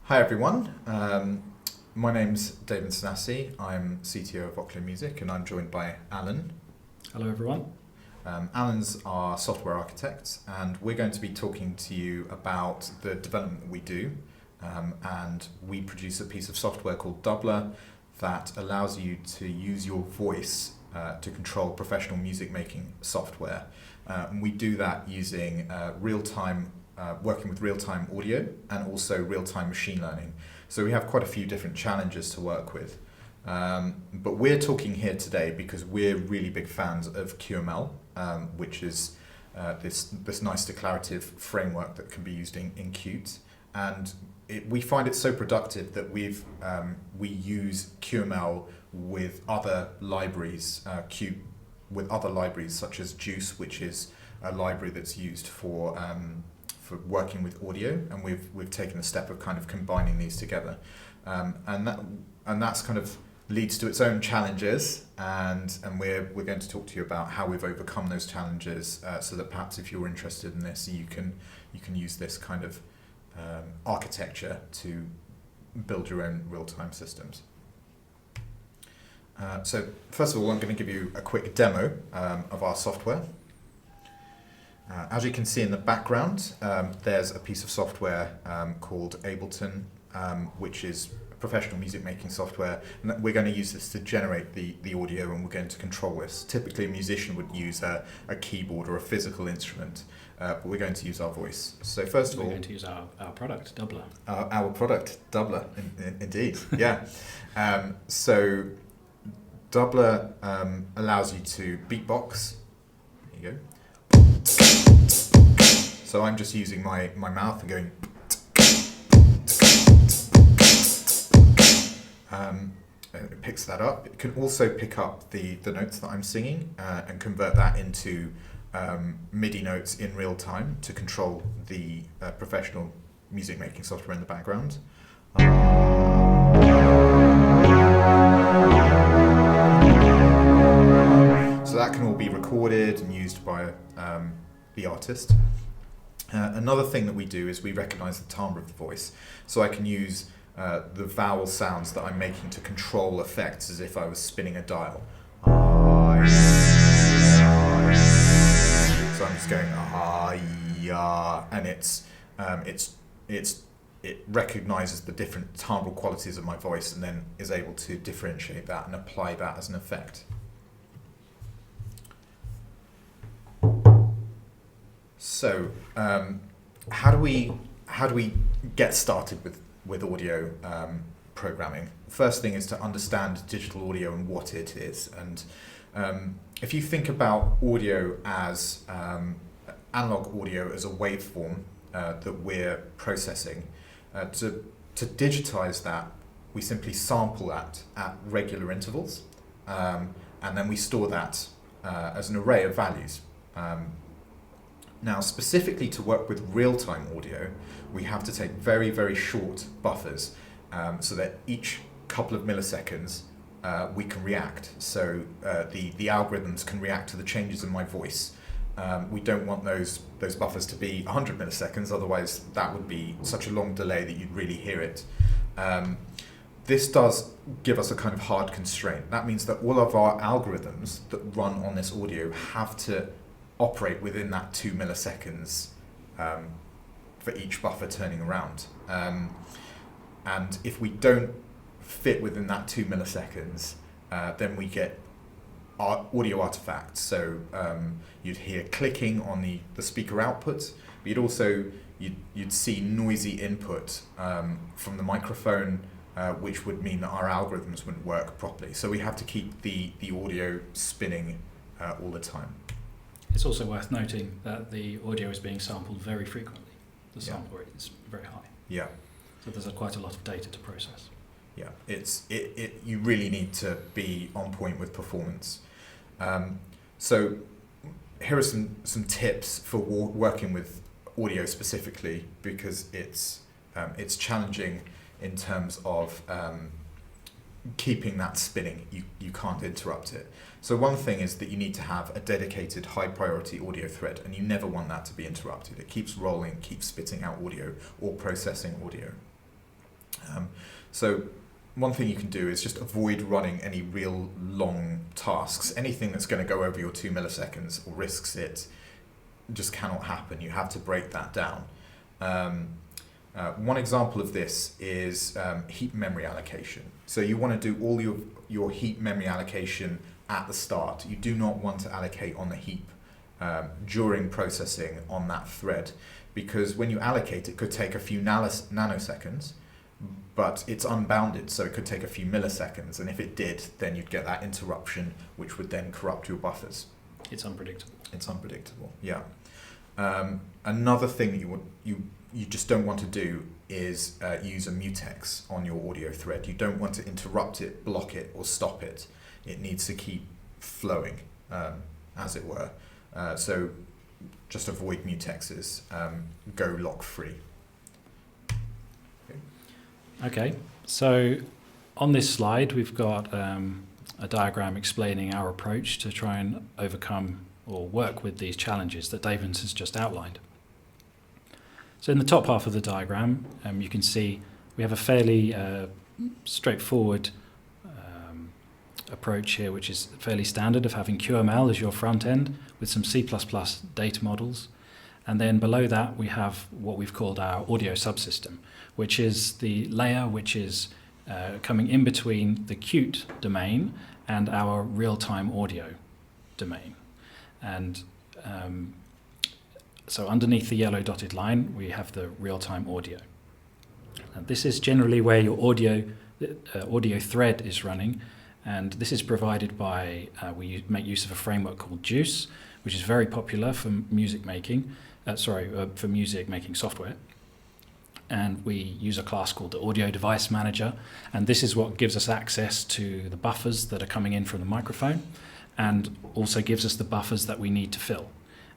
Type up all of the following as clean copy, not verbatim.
Hi everyone, my name's David Sanassi. I'm CTO of Vochlea Music and I'm joined by Alan. Hello everyone. Alan's our software architect and we're going to be talking to you about the development that we do, and we produce a piece of software called Doubler that allows you to use your voice to control professional music making software. And we do that using real-time working with real-time audio and also real-time machine learning. So we have quite a few different challenges to work with. But we're talking here today because we're really big fans of QML, which is this nice declarative framework that can be used in Qt. And we find it so productive that we use QML with other libraries, with other libraries such as JUCE, which is a library that's used for working with audio, and we've taken the step of kind of combining these together, and that's kind of leads to its own challenges, and we're going to talk to you about how we've overcome those challenges, so that perhaps if you're interested in this, you can use this kind of architecture to build your own real-time systems. So first of all, I'm going to give you a quick demo of our software. As you can see in the background, there's a piece of software called Ableton, which is professional music making software, and we're going to use this to generate the audio, and we're going to control this. Typically a musician would use a keyboard or a physical instrument, but we're going to use our voice. So first of all, we're going to use our product, Doubler. Our product, Doubler, indeed, yeah. So Doubler allows you to beatbox. There you go. So I'm just using my mouth and going. It picks that up. It can also pick up the notes that I'm singing and convert that into MIDI notes in real time to control the professional music making software in the background. So that can all be recorded and used by the artist. Another thing that we do is we recognize the timbre of the voice. So I can use the vowel sounds that I'm making to control effects as if I was spinning a dial. So I'm just going and it recognizes the different timbral qualities of my voice and then is able to differentiate that and apply that as an effect. So, how do we get started with audio programming? First thing is to understand digital audio and what it is. And if you think about audio as analog audio as a waveform that we're processing, to digitize that, we simply sample that at regular intervals, and then we store that as an array of values. Now, specifically to work with real-time audio, we have to take very, very short buffers so that each couple of milliseconds we can react. So the algorithms can react to the changes in my voice. We don't want those buffers to be 100 milliseconds, otherwise that would be such a long delay that you'd really hear it. This does give us a kind of hard constraint. That means that all of our algorithms that run on this audio have to operate within that 2 milliseconds for each buffer turning around. And if we don't fit within that 2 milliseconds, then we get audio artifacts. So you'd hear clicking on the speaker output, but you'd see noisy input from the microphone, which would mean that our algorithms wouldn't work properly. So we have to keep the audio spinning all the time. It's also worth noting that the audio is being sampled very frequently. The sample rate is very high. Yeah. So there's quite a lot of data to process. Yeah, you really need to be on point with performance. So here are some tips for working with audio specifically, because it's challenging in terms of keeping that spinning. You can't interrupt it. So one thing is that you need to have a dedicated high priority audio thread, and you never want that to be interrupted. It keeps rolling, keeps spitting out audio or processing audio. So one thing you can do is just avoid running any real long tasks. Anything that's going to go over your 2 milliseconds or risks it just cannot happen. You have to break that down. One example of this is heap memory allocation. So you want to do all your heap memory allocation at the start. You do not want to allocate on the heap during processing on that thread, because when you allocate, it could take a few nanoseconds, but it's unbounded, so it could take a few milliseconds, and if it did, then you'd get that interruption, which would then corrupt your buffers. It's unpredictable. It's unpredictable, yeah. Another thing that you just don't want to do is use a mutex on your audio thread. You don't want to interrupt it, block it, or stop it. It needs to keep flowing, as it were. So just avoid mutexes. Go lock-free. Okay, so on this slide we've got a diagram explaining our approach to try and overcome or work with these challenges that David has just outlined. So in the top half of the diagram, you can see we have a fairly straightforward approach here, which is fairly standard, of having QML as your front end with some C++ data models. And then below that, we have what we've called our audio subsystem, which is the layer which is coming in between the Qt domain and our real-time audio domain. And so underneath the yellow dotted line, we have the real-time audio. And this is generally where your audio thread is running. And this is provided by, we make use of a framework called JUCE, which is very popular for music making, for music making software. And we use a class called the Audio Device Manager. And this is what gives us access to the buffers that are coming in from the microphone, and also gives us the buffers that we need to fill.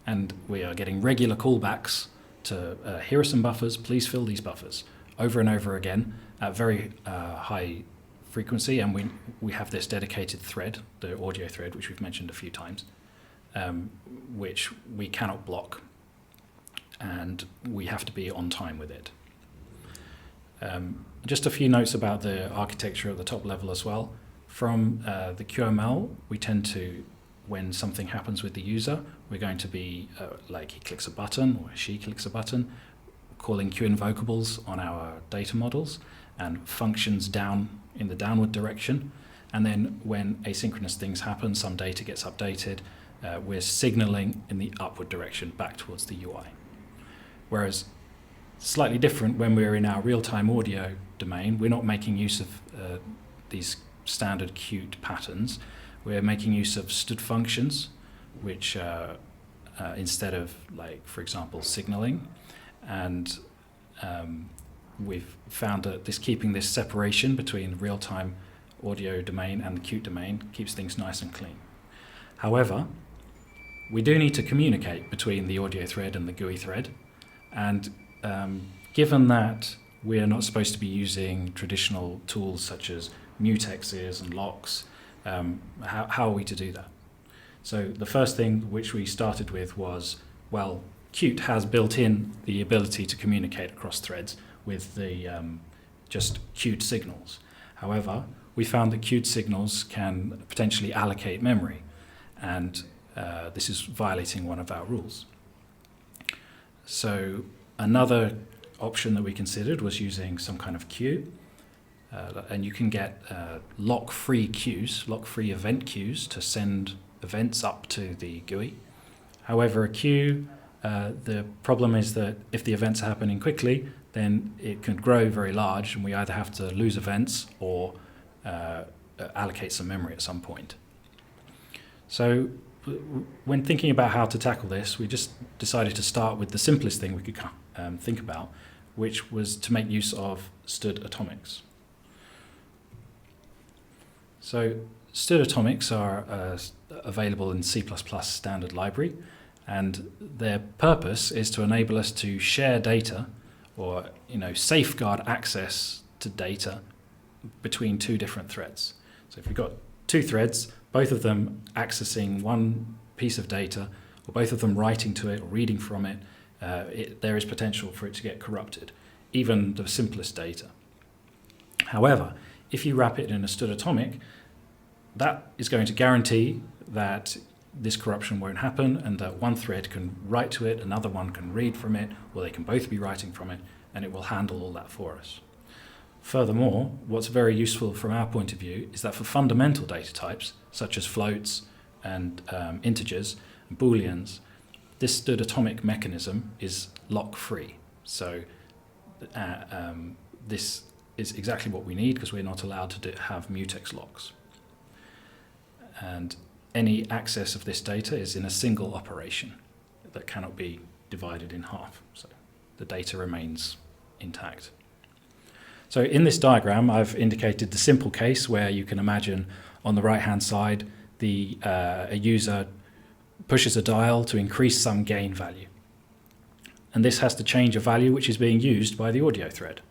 And we are getting regular callbacks to, here are some buffers, please fill these buffers, over and over again at very high frequency. And we have this dedicated thread, the audio thread, which we've mentioned a few times, which we cannot block, and we have to be on time with it. Just a few notes about the architecture at the top level as well. From the QML, we tend to, when something happens with the user, we're going to be like he clicks a button or she clicks a button, calling QInvocables on our data models and functions down in the downward direction. And then when asynchronous things happen, some data gets updated, we're signaling in the upward direction back towards the UI. Whereas slightly different when we're in our real-time audio domain, we're not making use of these standard Qt patterns. We're making use of stood functions, which instead of, like, for example, signaling. And we've found that keeping this separation between the real-time audio domain and the Qt domain keeps things nice and clean. However, we do need to communicate between the audio thread and the GUI thread. And given that we're not supposed to be using traditional tools such as mutexes and locks, how are we to do that? So the first thing which we started with was, well, Qt has built in the ability to communicate across threads with the just Qt signals. However, we found that Qt signals can potentially allocate memory, and this is violating one of our rules. So another option that we considered was using some kind of queue, and you can get lock-free queues, lock-free event queues to send events up to the GUI. However, a queue, the problem is that if the events are happening quickly, then it can grow very large, and we either have to lose events or allocate some memory at some point. So when thinking about how to tackle this, we just decided to start with the simplest thing we could think about, which was to make use of stood atomics. So stood atomics are available in C++ standard library, and their purpose is to enable us to share data, or safeguard access to data between two different threads. So if we've got two threads, both of them accessing one piece of data, or both of them writing to it or reading from it, there is potential for it to get corrupted, even the simplest data. However, if you wrap it in a stood atomic, that is going to guarantee that this corruption won't happen and that one thread can write to it, another one can read from it, or they can both be writing from it, and it will handle all that for us. Furthermore, what's very useful from our point of view is that for fundamental data types, such as floats and integers and booleans, this stood atomic mechanism is lock-free. So this is exactly what we need because we're not allowed to have mutex locks. And any access of this data is in a single operation that cannot be divided in half. So the data remains intact. So in this diagram, I've indicated the simple case where you can imagine on the right-hand side, a user pushes a dial to increase some gain value. And this has to change a value which is being used by the audio thread.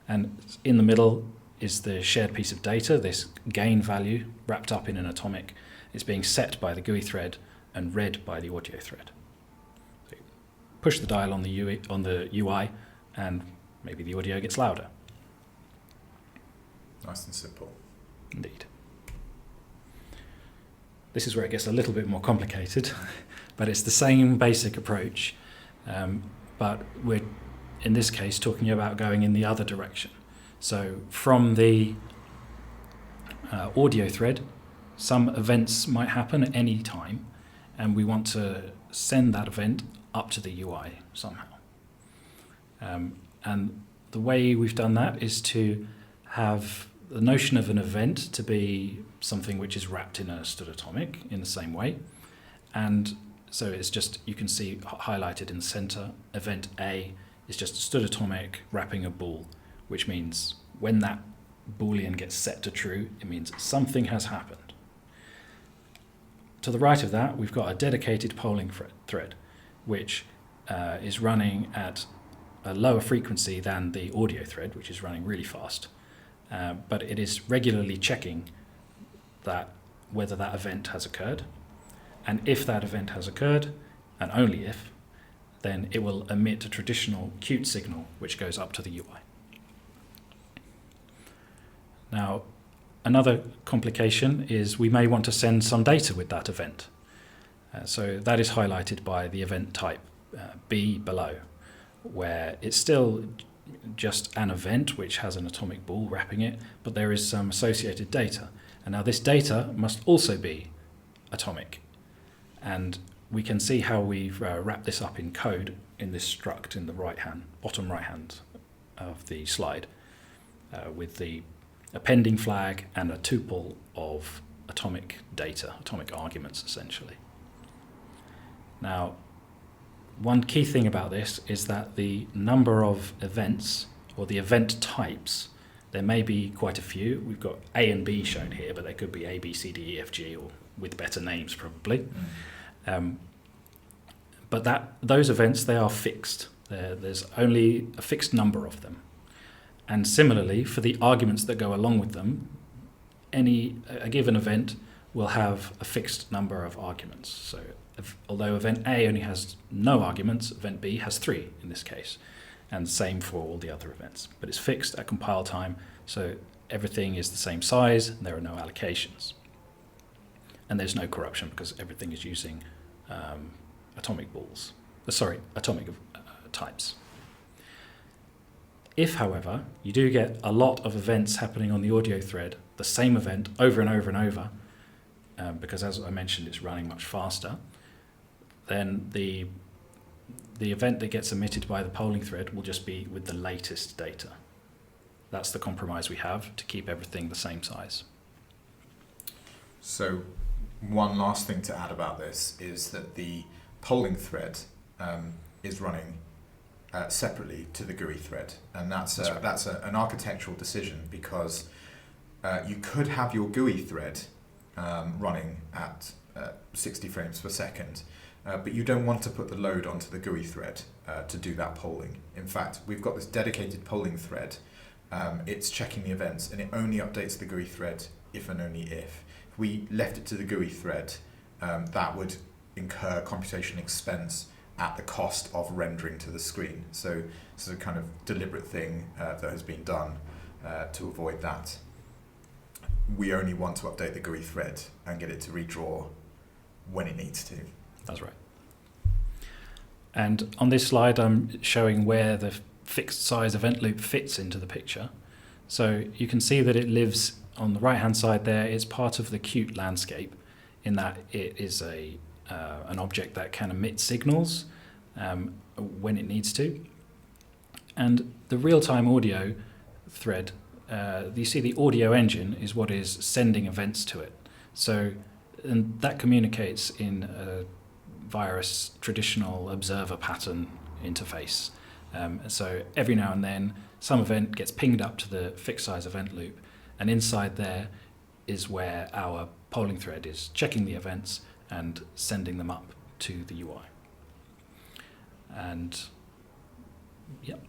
And in the middle is the shared piece of data, this gain value wrapped up in an atomic. It's being set by the GUI thread and read by the audio thread. So you push the dial on the UI and maybe the audio gets louder. Nice and simple. Indeed. This is where it gets a little bit more complicated, but it's the same basic approach, but we're, in this case, talking about going in the other direction. So from the audio thread, some events might happen at any time, and we want to send that event up to the UI somehow. And the way we've done that is to have the notion of an event to be something which is wrapped in a stood atomic in the same way. And so it's just, you can see highlighted in the center, event A is just a stood atomic wrapping a bool, which means when that Boolean gets set to true, it means something has happened. To the right of that, we've got a dedicated polling thread, which is running at a lower frequency than the audio thread, which is running really fast. But it is regularly checking that whether that event has occurred. And if that event has occurred, and only if, then it will emit a traditional QT signal, which goes up to the UI. Now, another complication is we may want to send some data with that event. So that is highlighted by the event type B below, where it's still just an event which has an atomic bool wrapping it, but there is some associated data. And now this data must also be atomic. And we can see how we've wrapped this up in code in this struct in the bottom right hand of the slide, with the appending flag and a tuple of atomic data, atomic arguments essentially. Now, one key thing about this is that the number of events, or the event types, there may be quite a few. We've got A and B shown here, but there could be A, B, C, D, E, F, G, or with better names probably. But those events, they are fixed. There's only a fixed number of them. And similarly, for the arguments that go along with them, a given event will have a fixed number of arguments. So although event A only has no arguments, event B has 3 in this case. And same for all the other events. But it's fixed at compile time, so everything is the same size, and there are no allocations. And there's no corruption because everything is using atomic types. If, however, you do get a lot of events happening on the audio thread, the same event over and over and over, because as I mentioned, it's running much faster, then the event that gets emitted by the polling thread will just be with the latest data. That's the compromise we have to keep everything the same size. So one last thing to add about this is that the polling thread is running separately to the GUI thread, and that's an architectural decision, because you could have your GUI thread running at 60 frames per second, but you don't want to put the load onto the GUI thread to do that polling. In fact, we've got this dedicated polling thread. It's checking the events, and it only updates the GUI thread if and only if. If we left it to the GUI thread, that would incur computation expense at the cost of rendering to the screen. So this is a kind of deliberate thing that has been done to avoid that. We only want to update the GUI thread and get it to redraw when it needs to. That's right. And on this slide, I'm showing where the fixed size event loop fits into the picture. So you can see that it lives on the right-hand side there. It's part of the Qt landscape in that it is an object that can emit signals when it needs to. And the real-time audio thread, you see the audio engine is what is sending events to it. So and that communicates via a traditional observer pattern interface. So every now and then, some event gets pinged up to the fixed size event loop, and inside there is where our polling thread is checking the events and sending them up to the UI. And yep,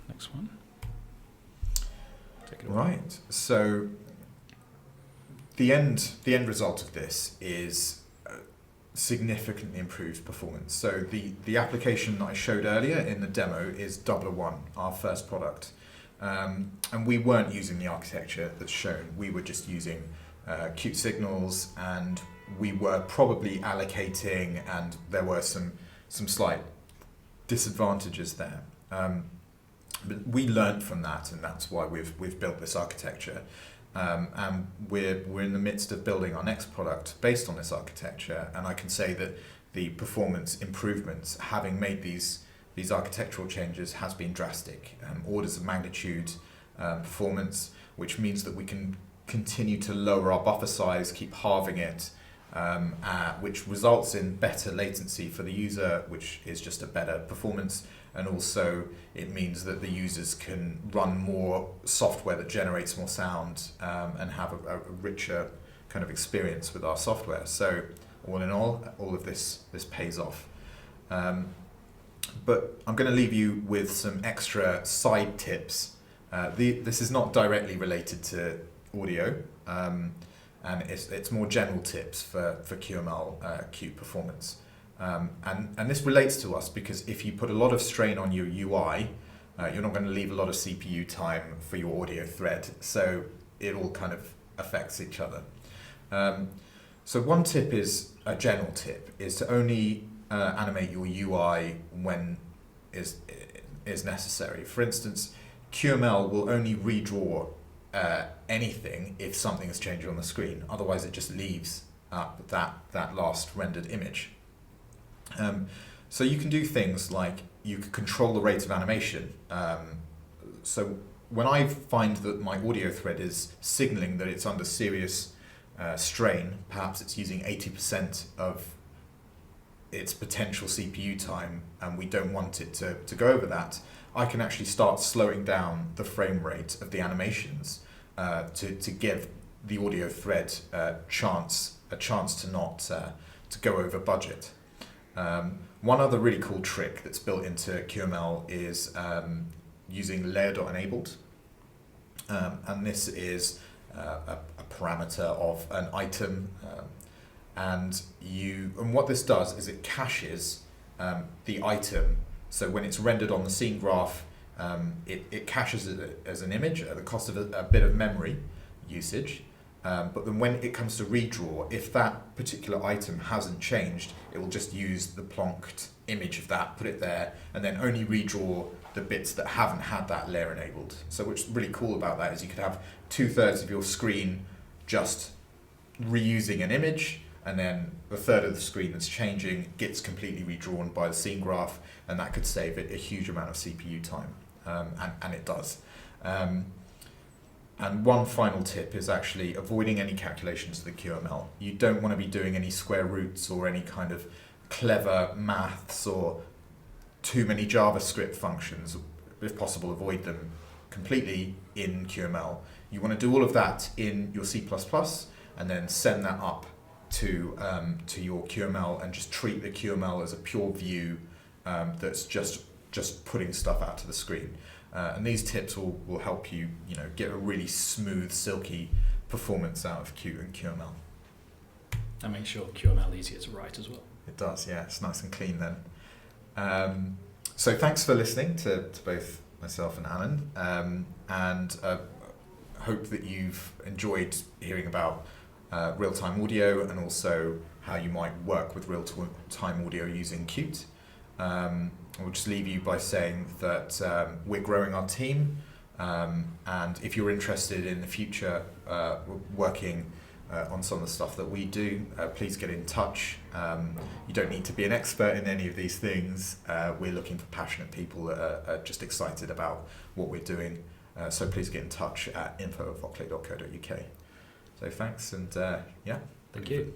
next one. Take it away. Right. So the end result of this is significantly improved performance. So the application that I showed earlier in the demo is DoubleOne, our first product. And we weren't using the architecture that's shown. We were just using Qt signals, and we were probably allocating, and there were some slight disadvantages there. But we learned from that, and that's why we've built this architecture. And we're in the midst of building our next product based on this architecture, and I can say that the performance improvements, having made these architectural changes, has been drastic, orders of magnitude performance, which means that we can continue to lower our buffer size, keep halving it, which results in better latency for the user, which is just a better performance. And also it means that the users can run more software that generates more sound and have a richer kind of experience with our software. So all in all of this pays off. But I'm going to leave you with some extra side tips. This is not directly related to audio, and it's more general tips for QML Qt performance. And this relates to us because if you put a lot of strain on your UI, you're not going to leave a lot of CPU time for your audio thread. So it all kind of affects each other. So one tip is, a general tip, is to only animate your UI when is necessary. For instance, QML will only redraw anything if something is changing on the screen. Otherwise, it just leaves that last rendered image. So you can do things like you can control the rate of animation. So when I find that my audio thread is signaling that it's under serious strain, perhaps it's using 80% of its potential CPU time, and we don't want it to go over that, I can actually start slowing down the frame rate of the animations to give the audio thread a chance to not to go over budget. One other really cool trick that's built into QML is using layer.enabled, and this is a parameter of an item, and what this does is it caches the item. So when it's rendered on the scene graph, it caches it as an image at the cost of a bit of memory usage. But then when it comes to redraw, if that particular item hasn't changed, it will just use the plonked image of that, put it there, and then only redraw the bits that haven't had that layer enabled. So what's really cool about that is you could have 2/3 of your screen just reusing an image, and then the third of the screen that's changing gets completely redrawn by the scene graph, and that could save it a huge amount of CPU time, and it does. And one final tip is actually avoiding any calculations of the QML. You don't want to be doing any square roots or any kind of clever maths or too many JavaScript functions. If possible, avoid them completely in QML. You want to do all of that in your C++ and then send that up to your QML and just treat the QML as a pure view that's just putting stuff out to the screen. And these tips will help you, get a really smooth, silky performance out of Qt and QML. And make sure QML easier to write as well. It does, yeah. It's nice and clean then. So thanks for listening to both myself and Alan. And hope that you've enjoyed hearing about real-time audio and also how you might work with real-time audio using Qt. We'll just leave you by saying that we're growing our team, and if you're interested in the future working on some of the stuff that we do, please get in touch. You don't need to be an expert in any of these things. We're looking for passionate people that are just excited about what we're doing. So please get in touch at info@vochlea.co.uk. So thanks, and yeah. Thank you.